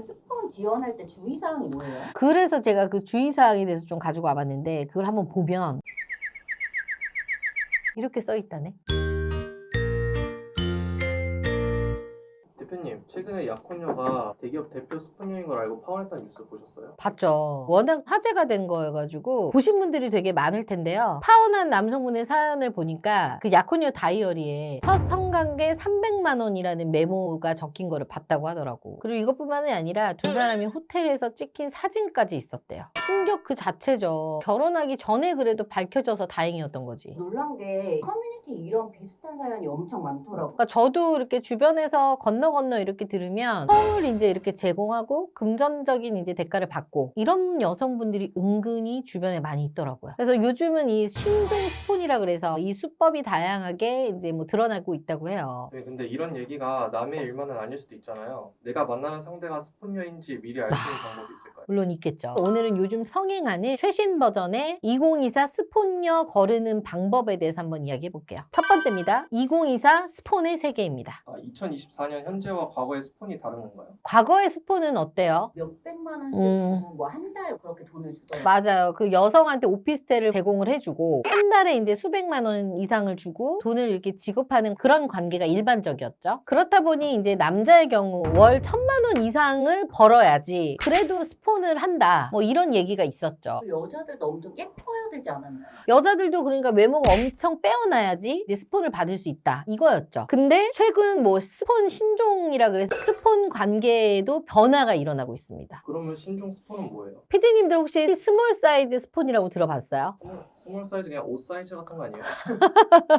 그러면 스폰 지원할 때 주의사항이 뭐예요? 그래서 제가 그 주의사항에 대해서 좀 가지고 와봤는데 그걸 한번 보면 이렇게 써 있다네. 대표님, 최근에 약혼녀가 대기업 대표 스폰녀인 걸 알고 파혼했다는 뉴스 보셨어요? 봤죠. 워낙 화제가 된 거여가지고 보신 분들이 되게 많을 텐데요. 파혼한 남성분의 사연을 보니까 그 약혼녀 다이어리에 첫 성관계 300만 원이라는 메모가 적힌 거를 봤다고 하더라고. 그리고 이것뿐만이 아니라 두 사람이 호텔에서 찍힌 사진까지 있었대요. 충격 그 자체죠. 결혼하기 전에 그래도 밝혀져서 다행이었던 거지. 놀란 게 커뮤니티 이런 비슷한 사연이 엄청 많더라고요. 그러니까 저도 이렇게 주변에서 건너 이렇게 들으면 성을 이제 이렇게 제공하고 금전적인 이제 대가를 받고 이런 여성분들이 은근히 주변에 많이 있더라고요. 그래서 요즘은 이 신종 스폰이라 그래서 이 수법이 다양하게 이제 뭐 드러나고 있다고 해요. 네, 근데 이런 얘기가 남의 일만은 아닐 수도 있잖아요. 내가 만나는 상대가 스폰녀인지 미리 알 수 있는 방법이 있을까요? 물론 있겠죠. 오늘은 요즘 성행하는 최신 버전의 2024 스폰녀 거르는 방법에 대해서 한번 이야기해 볼게요. 첫 번째입니다. 2024 스폰의 세계입니다. 2024년 현재와 과거의 스폰이 다른 건가요? 과거의 스폰은 어때요? 몇백만 원씩 주고 뭐 한 달 그렇게 돈을 주더라고요. 맞아요. 그 여성한테 오피스텔을 제공을 해주고 한 달에 이제 수백만 원 이상을 주고 돈을 이렇게 지급하는 그런 관계가 일반적이었죠. 그렇다 보니 이제 남자의 경우 월 1,000만 원 이상을 벌어야지 그래도 스폰을 한다. 뭐 이런 얘기가 있었죠. 그 여자들도 엄청 예뻐야 되지 않았나요? 여자들도 그러니까 외모가 엄청 빼어나야지 이제 스폰을 받을 수 있다. 이거였죠. 근데 최근 뭐 스폰 신종이라 그래서 스폰 관계에도 변화가 일어나고 있습니다. 그러면 신종 스폰은 뭐예요? 피디님들 혹시 스몰 사이즈 스폰이라고 들어봤어요? 스몰 사이즈 그냥 옷 사이즈 같은 거 아니에요?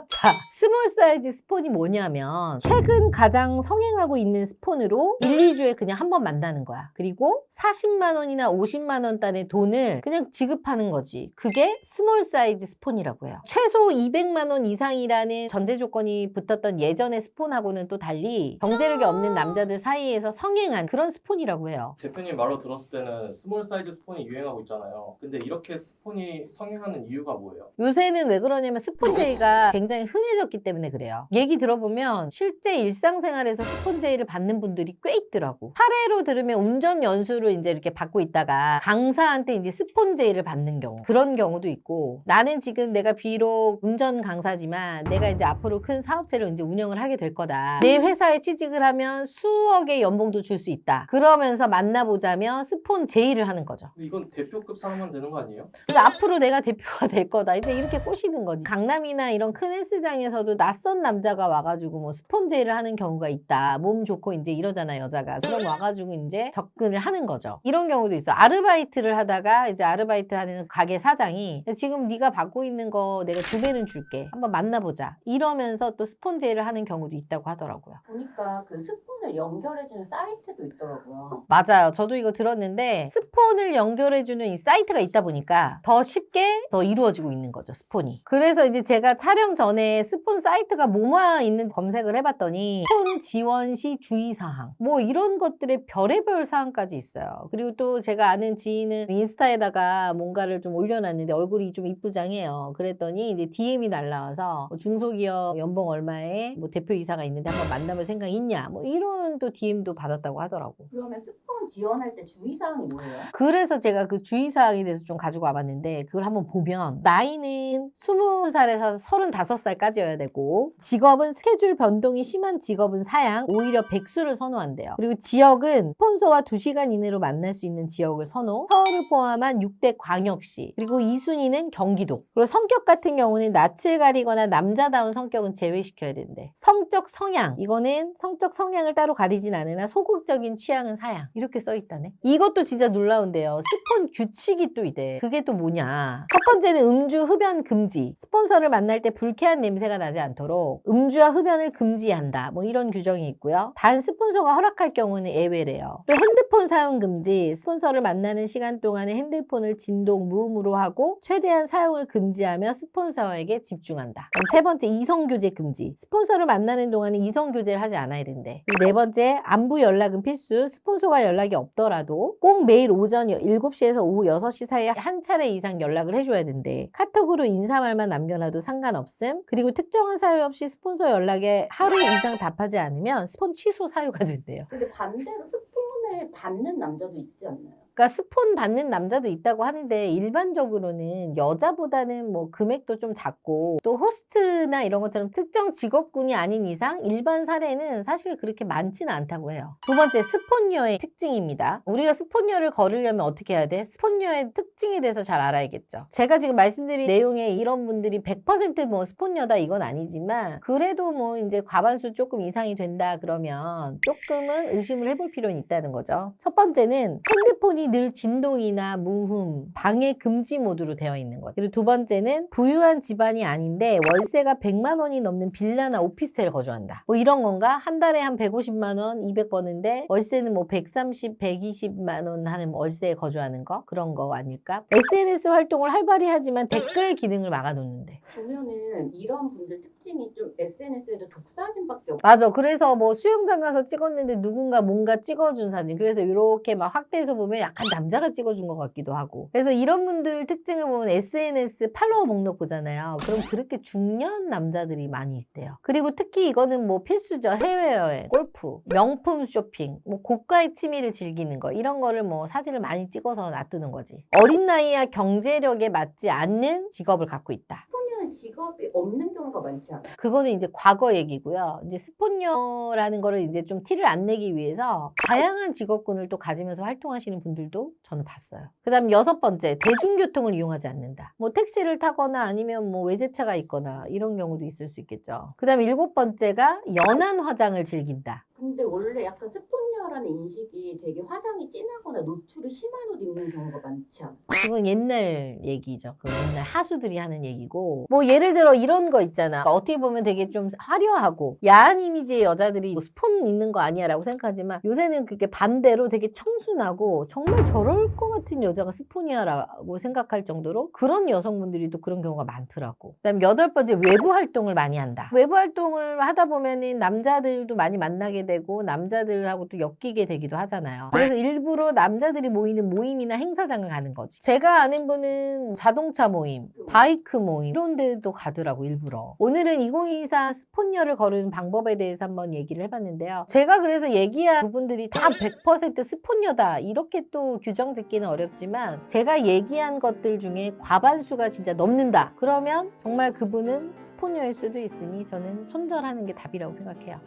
자, 스몰 사이즈 스폰이 뭐냐면 최근 가장 성행하고 있는 스폰으로 1, 2주에 그냥 한 번 만나는 거야. 그리고 40만 원이나 50만 원단의 돈을 그냥 지급하는 거지. 그게 스몰 사이즈 스폰이라고 해요. 최소 200만 원 이상이라는 전제 조건이 붙었던 예전의 스폰하고는 또 달리 경제력이 없는 남자들 사이에서 성행한 그런 스폰이라고 해요. 대표님 말로 들었을 때는 스몰 사이즈 스폰이 유행하고 있잖아요. 근데 이렇게 스폰이 성행하는 이유가 뭐예요? 요새는 왜 그러냐면 스폰제의가 굉장히 흔해졌기 때문에 그래요. 얘기 들어보면 실제 일상생활에서 스폰제의를 받는 분들이 꽤 있더라고. 사례로 들으면 운전 연수를 이제 이렇게 받고 있다가 강사한테 이제 스폰제의를 받는 경우, 그런 경우도 있고, 나는 지금 내가 비록 운전 강사지만 내가 이제 앞으로 큰 사업체를 이제 운영을 하게 될 거다. 내 회사에 취직을 하면 수억의 연봉도 줄 수 있다. 그러면서 만나보자면 스폰 제의를 하는 거죠. 근데 이건 대표급 사람만 되는 거 아니에요? 이제 앞으로 내가 대표가 될 거다. 이제 이렇게 꼬시는 거지. 강남이나 이런 큰 헬스장에서도 낯선 남자가 와가지고 뭐 스폰제의를 하는 경우가 있다. 몸 좋고 이제 이러잖아, 여자가. 그럼 와가지고 이제 접근을 하는 거죠. 이런 경우도 있어. 아르바이트를 하다가 이제 아르바이트 하는 가게 사장이 지금 네가 받고 있는 거 내가 2배는 줄게. 한번 만나보자. 이러면서 또 스폰제의를 하는 경우도 있다고 하더라고요. 보니까 그 스폰을 연결해주는 사이트도 있더라고요. 맞아요. 저도 이거 들었는데 스폰을 연결해주는 이 사이트가 있다 보니까 더 쉽게 더 이루어지고 있는 거죠, 스폰이. 그래서 이제 제가 촬영 전에 스폰 사이트가 뭐가 있는지 검색을 해봤더니 스폰 지원 시 주의사항 뭐 이런 것들의 별의별 사항까지 있어요. 그리고 또 제가 아는 지인은 인스타에다가 뭔가를 좀 올려놨는데 얼굴이 좀 이쁘장해요. 그랬더니 이제 DM이 날라와서 중소기업 연봉 얼마에 뭐 대표이사가 있는데 한번 만나볼 생각 있냐 뭐 이런 또 DM도 받았다고 하더라고. 그러면 스폰 지원할 때 주의사항이 뭐예요? 그래서 제가 그 주의사항에 대해서 좀 가지고 와봤는데 그걸 한번 보면 나이는 20살에서 35살까지여야 되고 직업은 스케줄 변동이 심한 직업은 사양 오히려 백수를 선호한대요. 그리고 지역은 스폰서와 2시간 이내로 만날 수 있는 지역을 선호 서울을 포함한 6대 광역시 그리고 2순위는 경기도 그리고 성격 같은 경우는 낯을 가리거나 남자다운 성격은 제외시켜야 된대. 성적 성향 이거는 성적 성향을 따로 가리진 않으나 소극적인 취향은 사양 이렇게 써있다네. 이것도 진짜 놀라운데요. 스폰 규칙이 또 있대. 그게 또 뭐냐. 첫 번째는 음주 흡연 금지. 스폰서를 만날 때 불쾌한 냄새가 나지 않도록 음주와 흡연을 금지한다. 뭐 이런 규정이 있고요. 단 스폰서가 허락할 경우는 예외래요. 또 핸드폰 사용 금지. 스폰서를 만나는 시간 동안에 핸드폰을 진동 무음으로 하고 최대한 사용을 금지하며 스폰서에게 집중한다. 그럼 세 번째 이성교제 금지. 스폰서를 만나는 동안에 이성교제를 하지 않아야 된대. 그리고 네 번째 안부 연락은 필수. 스폰서가 연락이 없더라도 꼭 매일 오전 7시에서 오후 6시 사이에 한 차례 이상 연락을 해줘야 된대. 카톡으로 인사말만 남겨놔도 상관없음. 그리고 특정한 사유 없이 스폰서 연락에 하루 이상 답하지 않으면 스폰 취소 사유가 된대요. 근데 반대로 스폰을 스폰을 받는 남자도 있지 않나요? 그러니까 스폰 받는 남자도 있다고 하는데 일반적으로는 여자보다는 뭐 금액도 좀 작고 또 호스트나 이런 것처럼 특정 직업군이 아닌 이상 일반 사례는 사실 그렇게 많지는 않다고 해요. 두 번째, 스폰녀의 특징입니다. 우리가 스폰녀를 거르려면 어떻게 해야 돼? 스폰녀의 특징에 대해서 잘 알아야겠죠. 제가 지금 말씀드린 내용에 이런 분들이 100% 스폰녀다 이건 아니지만 그래도 뭐 이제 과반수 조금 이상이 된다 그러면 조금은 의심을 해볼 필요는 있다는 거죠. 첫 번째는 핸드폰이 늘 진동이나 무음, 방해 금지 모드로 되어 있는 것. 그리고 두 번째는 부유한 집안이 아닌데 월세가 100만 원이 넘는 빌라나 오피스텔에 거주한다. 뭐 이런 건가? 한 달에 한 150만 원, 200 버는데 월세는 뭐 130, 120만 원 하는 월세에 거주하는 거? 그런 거 아닐까? SNS 활동을 활발히 하지만 댓글 기능을 막아놓는데. 보면은 이런 분들 특징이 좀 SNS에도 독사진밖에 없고 맞아. 그래서 뭐 수영장 가서 찍었는데 누군가 뭔가 찍어준 사진. 그래서 이렇게 막 확대해서 보면 약간 남자가 찍어준 것 같기도 하고. 그래서 이런 분들 특징을 보면 SNS 팔로워 목록 보잖아요. 그럼 그렇게 중년 남자들이 많이 있대요. 그리고 특히 이거는 뭐 필수죠. 해외여행, 골프, 명품 쇼핑, 뭐 고가의 취미를 즐기는 거 이런 거를 뭐 사진을 많이 찍어서 놔두는 거지. 어린 나이와 경제력에 맞지 않는 직업을 갖고 있다. 스폰녀는 직업이 없는 경우가 많지 않아요? 그거는 이제 과거 얘기고요. 이제 스폰녀라는 거를 이제 좀 티를 안 내기 위해서 다양한 직업군을 또 가지면서 활동하시는 분들도 저는 봤어요. 그 다음 6번째, 대중교통을 이용하지 않는다. 뭐 택시를 타거나 아니면 뭐 외제차가 있거나 이런 경우도 있을 수 있겠죠. 그 다음 7번째가 연한 화장을 즐긴다. 근데 원래 약간 스폰녀라는 인식이 되게 화장이 진하거나 노출이 심한 옷 입는 경우가 많지 않아요? 그건 옛날 얘기죠. 그 옛날 하수들이 하는 얘기고. 뭐 예를 들어 이런 거 있잖아. 어떻게 보면 되게 좀 화려하고 야한 이미지의 여자들이 뭐 스폰 있는 거 아니야 라고 생각하지만 요새는 그게 반대로 되게 청순하고 정말 저럴 것 같은 여자가 스폰이야 라고 생각할 정도로 그런 여성분들이 또 그런 경우가 많더라고. 그다음 8번째, 외부 활동을 많이 한다. 외부 활동을 하다 보면은 남자들도 많이 만나게 되고 남자들하고 또 엮이게 되기도 하잖아요. 그래서 일부러 남자들이 모이는 모임이나 행사장을 가는 거지. 제가 아는 분은 자동차 모임, 바이크 모임 이런 데도 가더라고 일부러. 오늘은 2024 스폰녀를 거르는 방법에 대해서 한번 얘기를 해봤는데요. 제가 그래서 얘기한 부분들이 다 100% 스폰녀다 이렇게 또 규정 짓기는 어렵지만 제가 얘기한 것들 중에 과반수가 진짜 넘는다. 그러면 정말 그분은 스폰녀일 수도 있으니 저는 손절하는 게 답이라고 생각해요.